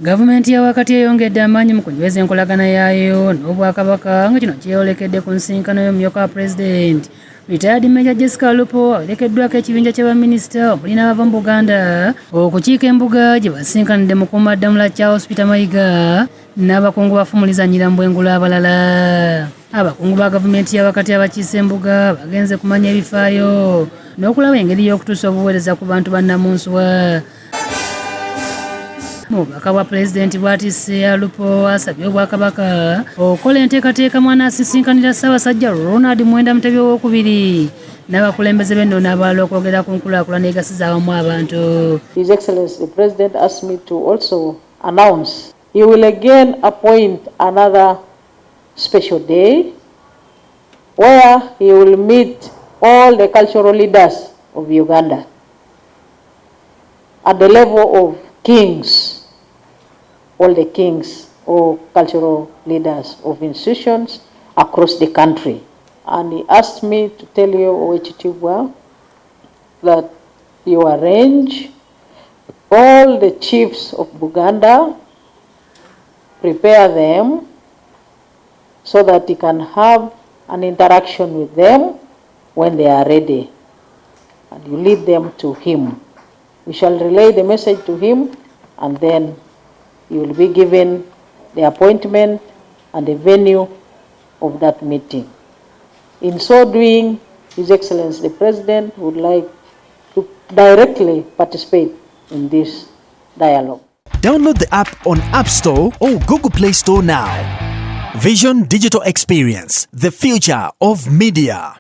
Gavumenti ya wakati eyongedde amaanyi mu kunyweza enkolagana yaayo n'Obwakabaka nga kino kyeyolekedde ku nsinkano y'omumyuka wa Pulezidenti Retired Major Jessica Lupo awerekeddwako ekibinja ky'abaminisita omuli n'abava mu Buganda okukiika embuga gye basinkanidde mu kuumaddamula Charles Peter Mayiga n'abakungu bafumulizanyira mu bwengula abalala. Abakungu ba gavumenti ya wakati abakiise embuga bagenze kumanya ebifaayo n'okulaba engeri y'okutuusa obuweereza ku bantu bannamunswa. Mubaka bwa Pulezidenti bw'atisse Lupo asabye Obwakabaka okukola enteekateeka mwana asisinkanira Ssaabasajja Ronald Muwenda Mutebi owookubiri n'abakulembeze b'ennono abalala okwogera ku nkulaakulana egasiza awamu abantu. His Excellency the President asked me to also announce he will again appoint another special day where he will meet all the cultural leaders of Uganda at the level of kings, all the kings or cultural leaders of institutions across the country. And he asked me to tell you, Ebitutte, that you arrange all the chiefs of Uganda, prepare them so that you can have an interaction with them when they are ready. And you lead them to him. We shall relay the message to him, and then he will be given the appointment and the venue of that meeting. In so doing, His Excellency the President would like to directly participate in this dialogue. Download the app on App Store or Google Play Store now. Vision Digital Experience, the future of media.